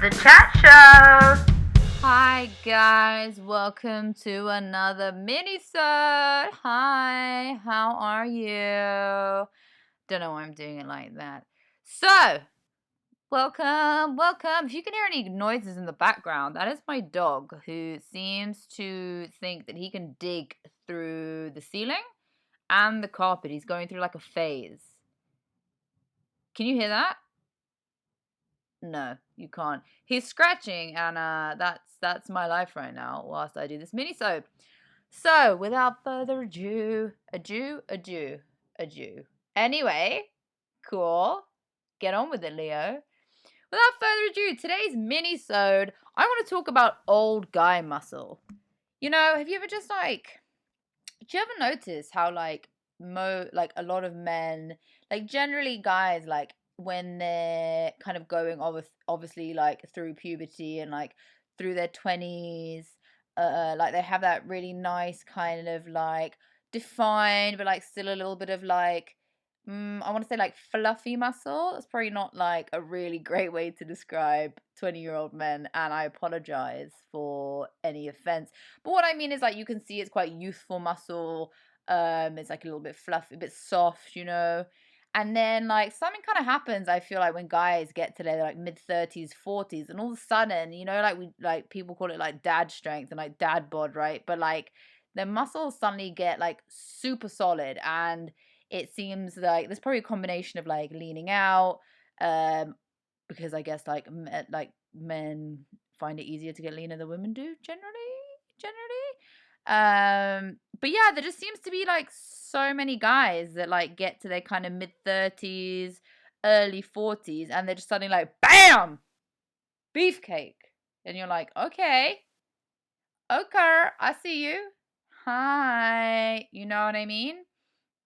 the Chat Show. Hi guys, welcome to another minisode. Hi, how are you? Don't know why I'm doing it like that. So, welcome. If you can hear any noises in the background, that is my dog who seems to think that he can dig through the ceiling and the carpet. He's going through like a phase. Can you hear that? No, you can't. He's scratching, and that's my life right now whilst I do this minisode. So, without further ado, adieu. Anyway, cool. Get on with it, Leo. Without further ado, today's minisode, I want to talk about old guy muscle. You know, have you ever just do you ever notice how a lot of men, like generally guys, like when they're kind of going obviously like through puberty and like through their 20s, like they have that really nice kind of like defined but like still a little bit of like I want to say like fluffy muscle. That's probably not like a really great way to describe 20-year-old men, and I apologize for any offense. But what I mean is like you can see it's quite youthful muscle. It's like a little bit fluffy, a bit soft, you know. And then like something kind of happens, I feel like when guys get to their like mid-30s, 40s, and all of a sudden, you know, like people call it like dad strength and like dad bod, right? But like their muscles suddenly get like super solid, and it seems like there's probably a combination of like leaning out, um, because I guess like men find it easier to get leaner than women do generally. But yeah, there just seems to be like so many guys that like get to their kind of mid-30s, early 40s, and they're just suddenly like, bam, beefcake, and you're like, okay, I see you. Hi, you know what I mean?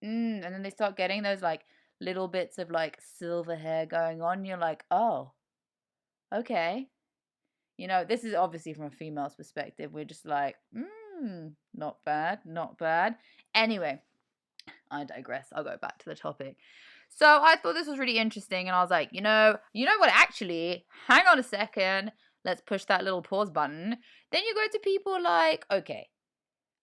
And then they start getting those like little bits of like silver hair going on. You're like, oh, okay. You know, this is obviously from a female's perspective. We're just like, not bad, not bad. Anyway, I digress. I'll go back to the topic. So I thought this was really interesting, and I was like, you know what? Actually, hang on a second. Let's push that little pause button. Then you go to people like, okay.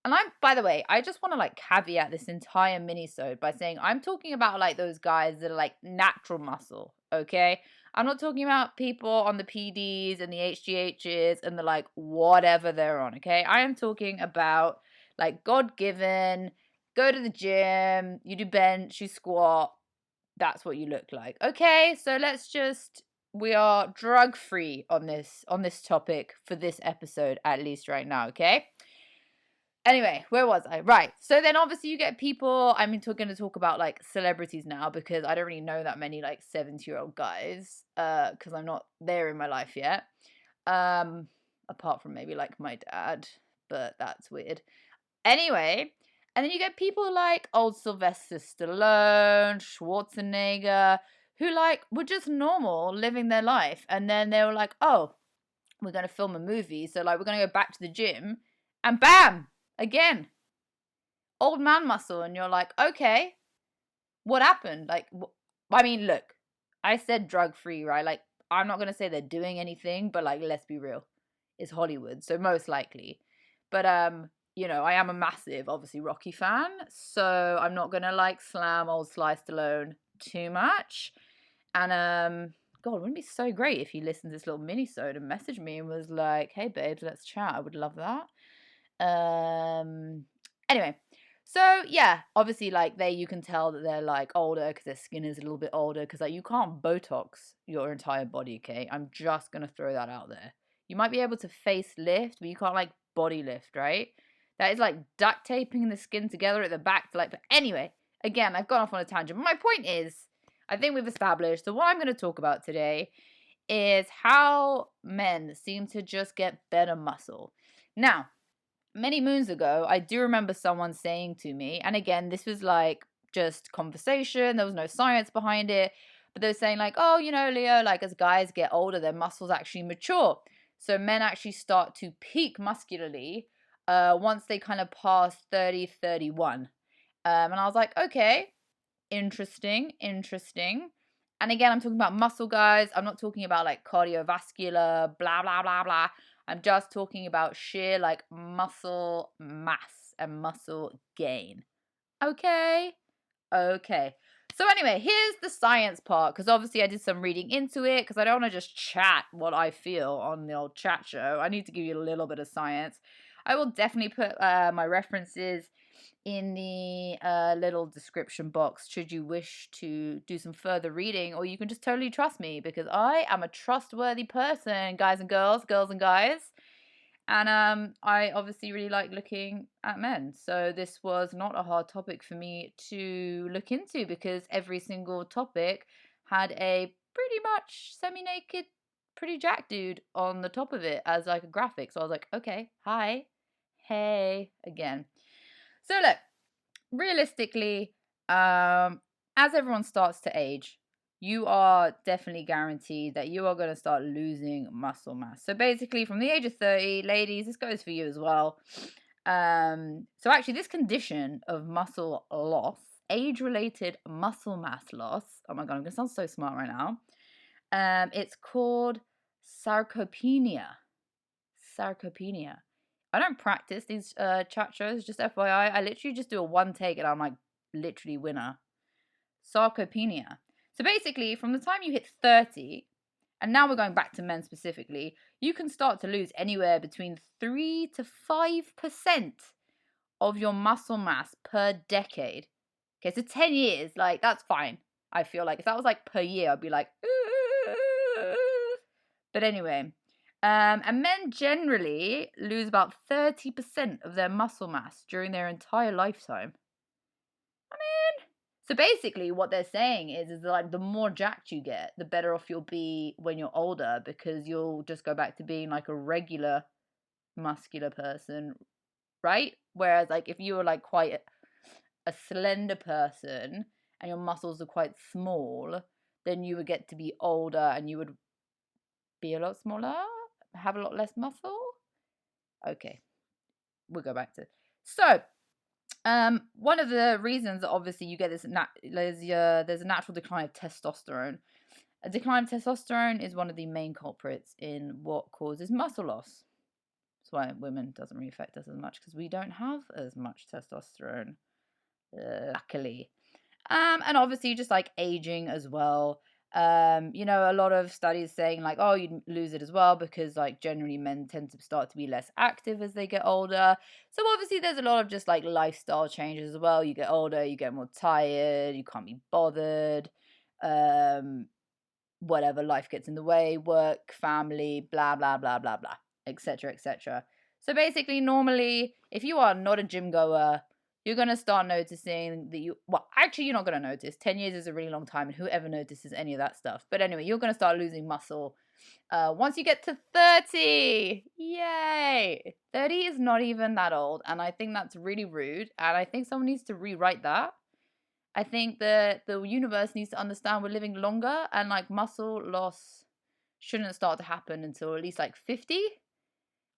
And by the way, I just want to like caveat this entire minisode by saying I'm talking about like those guys that are like natural muscle, okay? I'm not talking about people on the PDs and the HGHs and the like whatever they're on, okay? I am talking about like God given, go to the gym, you do bench, you squat, that's what you look like. Okay, so we are drug free on this topic for this episode, at least right now, okay? Anyway, where was I? Right. So then obviously you get people, I'm going to talk about like celebrities now because I don't really know that many like 70-year-old guys because I'm not there in my life yet. Apart from maybe like my dad, but that's weird. Anyway, and then you get people like old Sylvester Stallone, Schwarzenegger, who like were just normal living their life, and then they were like, "Oh, we're going to film a movie, so like we're going to go back to the gym." And bam, again, old man muscle, and you're like, okay, what happened? Like, I mean, look, I said drug free, right? Like, I'm not gonna say they're doing anything, but like, let's be real, it's Hollywood, so most likely. But you know, I am a massive, obviously, Rocky fan, so I'm not gonna like slam old Sly Stallone too much. And God, wouldn't it be so great if you listened to this little mini-sode and messaged me and was like, hey babes, let's chat. I would love that. Anyway, so yeah, obviously like you can tell that they're like older because their skin is a little bit older because like you can't Botox your entire body, okay? I'm just gonna throw that out there. You might be able to facelift, but you can't like body lift, right? That is like duct taping the skin together at the back to like. But anyway, again, I've gone off on a tangent. But my point is, I think we've established that what I'm going to talk about today is how men seem to just get better muscle. Now, many moons ago, I do remember someone saying to me, and again, this was like just conversation, there was no science behind it, but they were saying, like, oh, you know, Leo, like as guys get older, their muscles actually mature. So men actually start to peak muscularly once they kind of pass 30, 31. And I was like, okay, interesting. And again, I'm talking about muscle, guys. I'm not talking about like cardiovascular, blah, blah, blah, blah. I'm just talking about sheer like muscle mass and muscle gain. Okay? Okay. So anyway, here's the science part, because obviously I did some reading into it, because I don't want to just chat what I feel on the old chat show. I need to give you a little bit of science. I will definitely put my references in the little description box should you wish to do some further reading, or you can just totally trust me, because I am a trustworthy person, guys and girls and guys. And I obviously really like looking at men. So this was not a hard topic for me to look into, because every single topic had a pretty much semi-naked, pretty jacked dude on the top of it as like a graphic. So I was like, okay, hi, hey, again. So look, realistically, as everyone starts to age, you are definitely guaranteed that you are going to start losing muscle mass. So basically, from the age of 30, ladies, this goes for you as well. So actually, this condition of muscle loss, age-related muscle mass loss, oh my God, I'm going to sound so smart right now. It's called sarcopenia. Sarcopenia. I don't practice these chat shows, just FYI. I literally just do a one take and I'm like literally winner. Sarcopenia. So basically, from the time you hit 30, and now we're going back to men specifically, you can start to lose anywhere between 3 to 5% of your muscle mass per decade. Okay, so 10 years, like that's fine. I feel like if that was like per year, I'd be like, but anyway. And men generally lose about 30% of their muscle mass during their entire lifetime. I mean, so basically what they're saying is like the more jacked you get, the better off you'll be when you're older, because you'll just go back to being like a regular muscular person, right? Whereas like if you were like quite a slender person and your muscles are quite small, then you would get to be older and you would be a lot smaller, have a lot less muscle. Okay, we'll go back to so one of the reasons that obviously you get this there's a natural decline of testosterone. A decline of testosterone is one of the main culprits in what causes muscle loss. That's why women doesn't really affect us as much, because we don't have as much testosterone, luckily. And obviously just like aging as well. A lot of studies saying like, oh, you lose it as well because like generally men tend to start to be less active as they get older. So obviously there's a lot of just like lifestyle changes as well. You get older, you get more tired, you can't be bothered. Whatever, life gets in the way, work, family, blah, blah, blah, blah, blah, etc., etc. So basically, normally, if you are not a gym goer, you're going to start noticing that you're not going to notice. 10 years is a really long time, and whoever notices any of that stuff. But anyway, you're going to start losing muscle once you get to 30. Yay! 30 is not even that old, and I think that's really rude, and I think someone needs to rewrite that. I think that the universe needs to understand we're living longer, and like muscle loss shouldn't start to happen until at least like 50.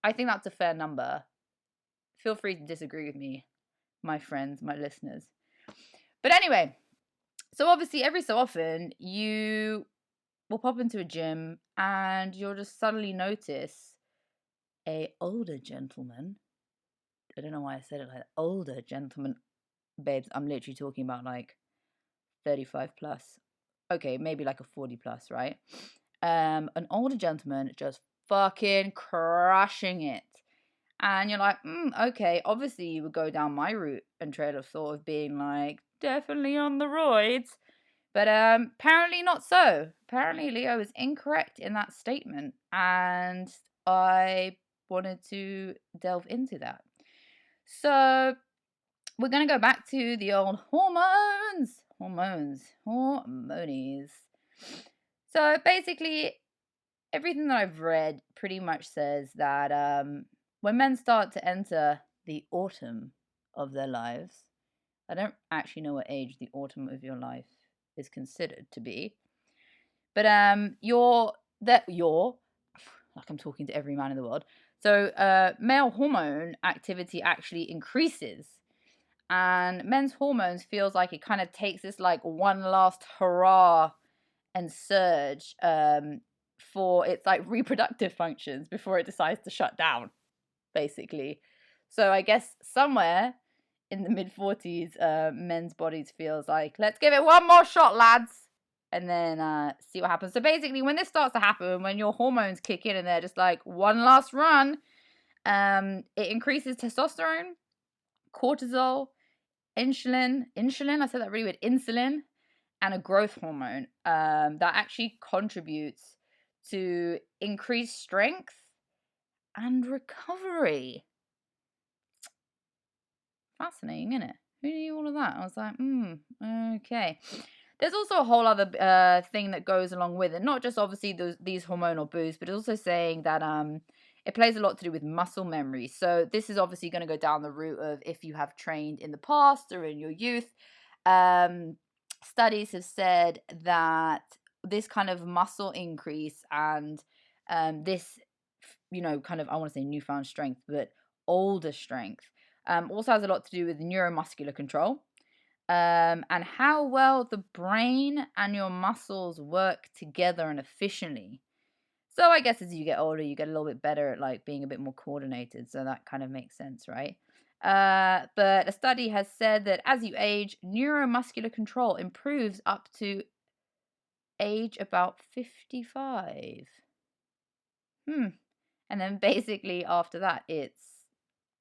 I think that's a fair number. Feel free to disagree with me, my friends, my listeners. But anyway, so obviously every so often you will pop into a gym and you'll just suddenly notice a older gentleman. I don't know why I said it like older gentleman. Babes, I'm literally talking about like 35 plus. Okay, maybe like a 40 plus, right? An older gentleman just fucking crushing it. And you're like, okay, obviously you would go down my route and trail of thought of being like, definitely on the roids. But apparently not so. Apparently Leo is incorrect in that statement. And I wanted to delve into that. So we're going to go back to the old hormonies. So basically, everything that I've read pretty much says that when men start to enter the autumn of their lives, I don't actually know what age the autumn of your life is considered to be, but like I'm talking to every man in the world. So male hormone activity actually increases. And men's hormones feels like it kind of takes this like one last hurrah and surge for its like reproductive functions before it decides to shut down, basically. So I guess somewhere in the mid-40s, men's bodies feels like, let's give it one more shot, lads, and then see what happens. So basically, when this starts to happen, when your hormones kick in and they're just like, one last run, it increases testosterone, cortisol, insulin, I said that really weird, insulin, and a growth hormone that actually contributes to increased strength and recovery. Fascinating, isn't it? Who knew all of that? I was like, okay. There's also a whole other thing that goes along with it. Not just obviously these hormonal boosts, but also saying that it plays a lot to do with muscle memory. So this is obviously going to go down the route of if you have trained in the past or in your youth. Studies have said that this kind of muscle increase and this, kind of, I want to say newfound strength, but older strength, also has a lot to do with neuromuscular control, and how well the brain and your muscles work together and efficiently. So I guess as you get older, you get a little bit better at like being a bit more coordinated. So that kind of makes sense, right? But a study has said that as you age, neuromuscular control improves up to age about 55. And then basically after that, it's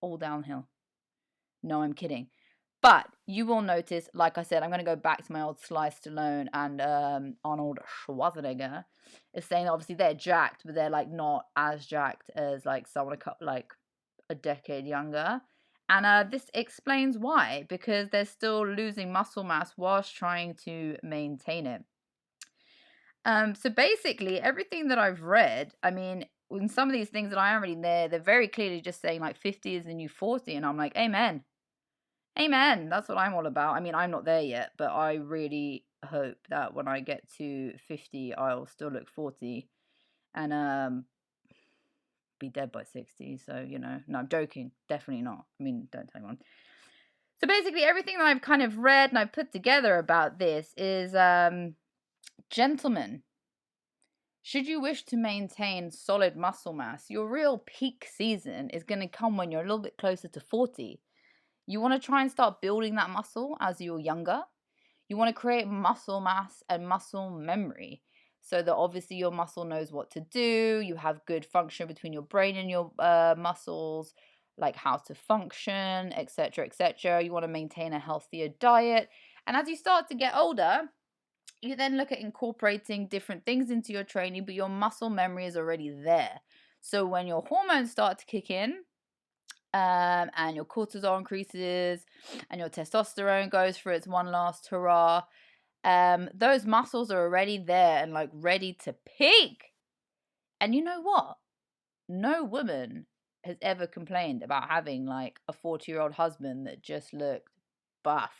all downhill. No, I'm kidding. But you will notice, like I said, I'm going to go back to my old Sly Stallone and Arnold Schwarzenegger. Is saying that obviously they're jacked, but they're like not as jacked as like someone like a decade younger. And this explains why, because they're still losing muscle mass whilst trying to maintain it. So basically, everything that I've read, I mean, in some of these things that I am reading, they're very clearly just saying like 50 is the new 40, and I'm like, amen. Amen. That's what I'm all about. I mean, I'm not there yet, but I really hope that when I get to 50, I'll still look 40 and be dead by 60. So, no, I'm joking. Definitely not. I mean, don't tell anyone. So basically, everything that I've kind of read and I've put together about this is, gentlemen, should you wish to maintain solid muscle mass, your real peak season is going to come when you're a little bit closer to 40. You want to try and start building that muscle as you're younger. You want to create muscle mass and muscle memory so that obviously your muscle knows what to do. You have good function between your brain and your muscles, like how to function, etc., etc. You want to maintain a healthier diet. And as you start to get older, you then look at incorporating different things into your training, but your muscle memory is already there. So when your hormones start to kick in, and your cortisol increases and your testosterone goes for its one last hurrah, those muscles are already there and like ready to peak. And you know what? No woman has ever complained about having like a 40-year-old husband that just looked buff.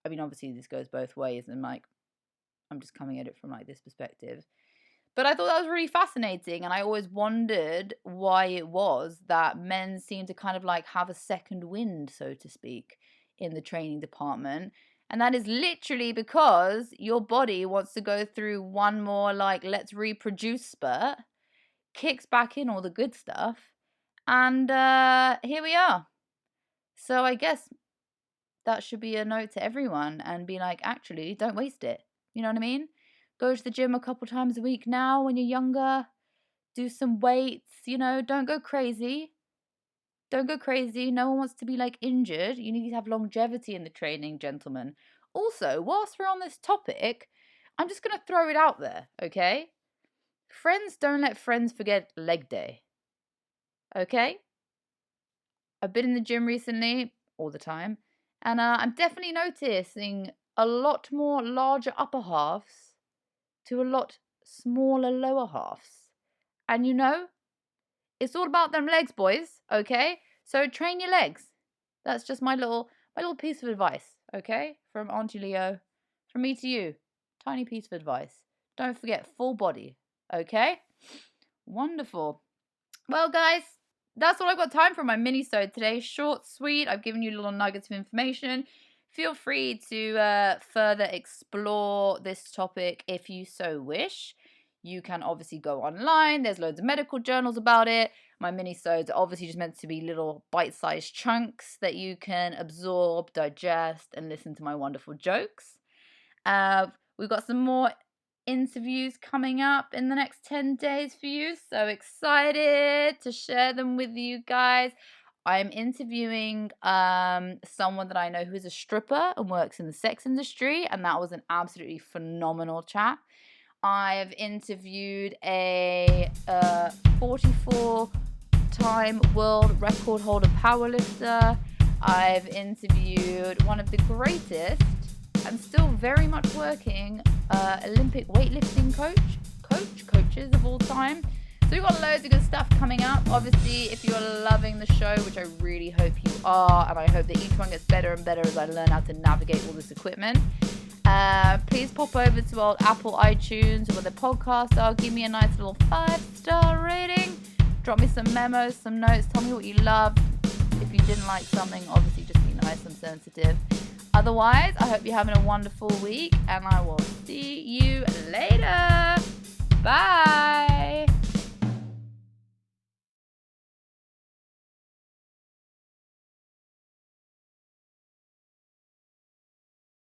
I mean, obviously this goes both ways, and like I'm just coming at it from like this perspective. But I thought that was really fascinating, and I always wondered why it was that men seem to kind of like have a second wind, so to speak, in the training department. And that is literally because your body wants to go through one more like let's reproduce spurt, kicks back in all the good stuff, and here we are. So I guess that should be a note to everyone and be like, actually, don't waste it. You know what I mean? Go to the gym a couple times a week now when you're younger. Do some weights, don't go crazy. Don't go crazy. No one wants to be like injured. You need to have longevity in the training, gentlemen. Also, whilst we're on this topic, I'm just going to throw it out there, okay? Friends don't let friends forget leg day. Okay? I've been in the gym recently, all the time, and I'm definitely noticing a lot more larger upper halves to a lot smaller lower halves. And it's all about them legs, boys, okay? So train your legs. That's just my little piece of advice, okay? From Auntie Leo, from me to you. Tiny piece of advice. Don't forget full body, okay? Wonderful. Well, guys, that's all I've got time for my mini-sode today. Short, sweet. I've given you little nuggets of information. Feel free to further explore this topic if you so wish. You can obviously go online. There's loads of medical journals about it. My mini-sodes are obviously just meant to be little bite-sized chunks that you can absorb, digest, and listen to my wonderful jokes. We've got some more interviews coming up in the next 10 days for you. So excited to share them with you guys. I'm interviewing someone that I know who is a stripper and works in the sex industry, and that was an absolutely phenomenal chat. I have interviewed a 44-time world record holder powerlifter. I've interviewed one of the greatest and still very much working Olympic weightlifting coaches of all time. So we've got loads of good stuff coming up. Obviously, if you're loving the show, which I really hope you are, and I hope that each one gets better and better as I learn how to navigate all this equipment, please pop over to our Apple iTunes or the podcast. I'll give me a nice little 5-star rating. Drop me some memos, some notes. Tell me what you loved. If you didn't like something, obviously just be nice and sensitive. Otherwise, I hope you're having a wonderful week, and I will see you later. Bye.